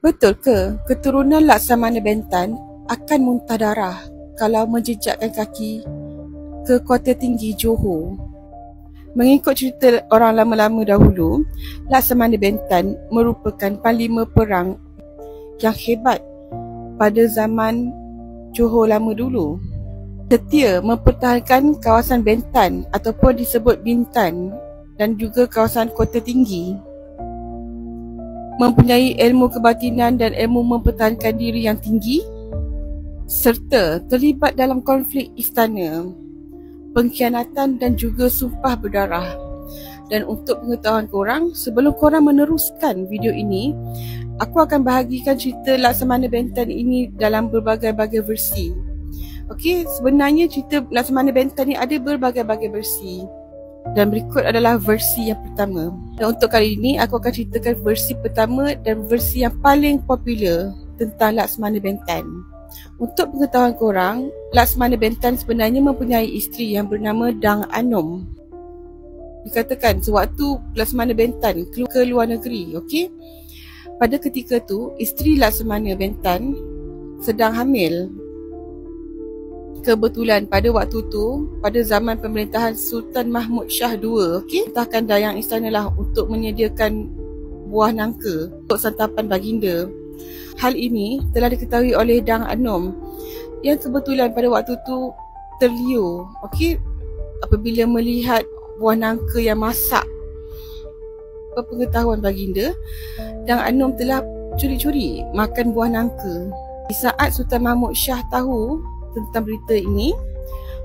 Betul ke keturunan Laksamana Bentan akan muntah darah kalau menjejakkan kaki ke Kota Tinggi Johor? Mengikut cerita orang lama-lama dahulu, Laksamana Bentan merupakan panglima perang yang hebat pada zaman Johor lama dulu. Setia mempertahankan kawasan Bentan ataupun disebut Bintan dan juga kawasan Kota Tinggi. Mempunyai ilmu kebatinan dan ilmu mempertahankan diri yang tinggi, serta terlibat dalam konflik istana, pengkhianatan dan juga sumpah berdarah. Dan untuk pengetahuan korang, sebelum korang meneruskan video ini, aku akan bahagikan cerita Laksamana Bentan ini dalam berbagai-bagai versi. Okey, sebenarnya cerita Laksamana Bentan ni ada berbagai-bagai versi. Dan berikut adalah versi yang pertama. Dan untuk kali ini aku akan ceritakan versi pertama dan versi yang paling popular tentang Laksamana Bentan. Untuk pengetahuan korang, Laksamana Bentan sebenarnya mempunyai isteri yang bernama Dang Anom. Dikatakan sewaktu Laksamana Bentan keluar ke luar negeri, okey. Pada ketika tu, isteri Laksamana Bentan sedang hamil. Kebetulan pada waktu tu, pada zaman pemerintahan Sultan Mahmud Shah II, okey, entahkan dayang istana lah untuk menyediakan buah nangka untuk santapan baginda. Hal ini telah diketahui oleh Dang Anom yang kebetulan pada waktu tu terliur, okey, apabila melihat buah nangka yang masak. Pengetahuan baginda, Dang Anom telah curi-curi makan buah nangka. Di saat Sultan Mahmud Shah tahu tentang berita ini,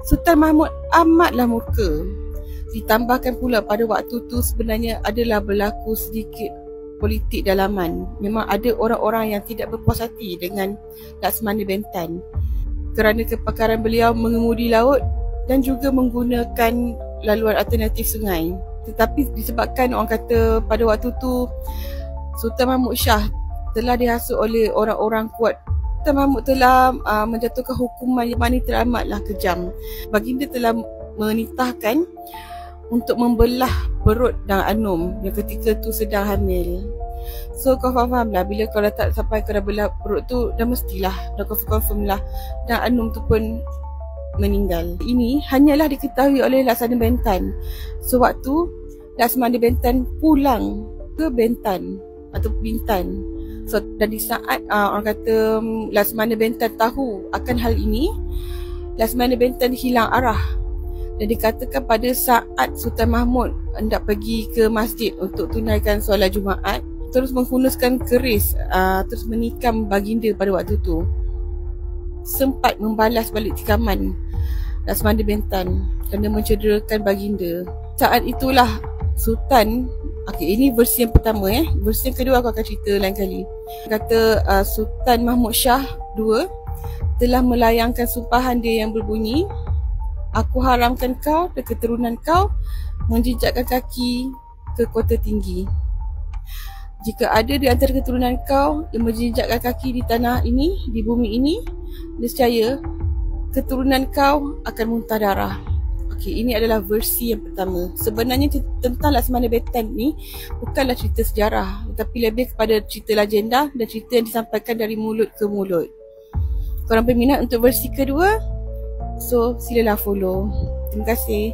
Sultan Mahmud amatlah murka. Ditambahkan pula pada waktu tu sebenarnya adalah berlaku sedikit politik dalaman. Memang ada orang-orang yang tidak berpuas hati dengan Laksamana Bentan kerana kepakaran beliau mengemudi laut dan juga menggunakan laluan alternatif sungai. Tetapi disebabkan orang kata pada waktu tu Sultan Mahmud Shah telah dihasut oleh orang-orang kuat, Sultan Mahmud telah menjatuhkan hukuman yang mana teramatlah kejam. Baginda telah menitahkan untuk membelah perut Dang Anom yang ketika tu sedang hamil. So kau faham lah, bila kau dah tak sampai kau dah belah perut tu, dah mestilah, dah confirm lah Dang Anom tu pun meninggal. Ini hanyalah diketahui oleh Laksamana Bentan sewaktu Laksamana Bentan pulang ke Bentan atau Bintan. So, dan di saat orang kata Laksamana Bentan tahu akan hal ini, Laksamana Bentan hilang arah. Dan dikatakan pada saat Sultan Mahmud hendak pergi ke masjid untuk tunaikan solat Jumaat, terus menghunuskan keris, terus menikam baginda pada waktu tu. Sempat membalas balik tikaman Laksamana Bentan kerana mencederakan baginda. Saat itulah Sultan, ini versi yang pertama. Versi yang kedua aku akan cerita lain kali. Kata Sultan Mahmud Shah II telah melayangkan sumpahan dia yang berbunyi, aku haramkan kau dan keturunan kau menjejakkan kaki ke Kota Tinggi. Jika ada di antara keturunan kau yang menjejakkan kaki di tanah ini, di bumi ini, nescaya keturunan kau akan muntah darah. Okey, ini adalah versi yang pertama. Sebenarnya tentang Laksamana Bentan ni bukanlah cerita sejarah, tetapi lebih kepada cerita legenda dan cerita yang disampaikan dari mulut ke mulut. Korang berminat untuk versi kedua? So, silalah follow. Terima kasih.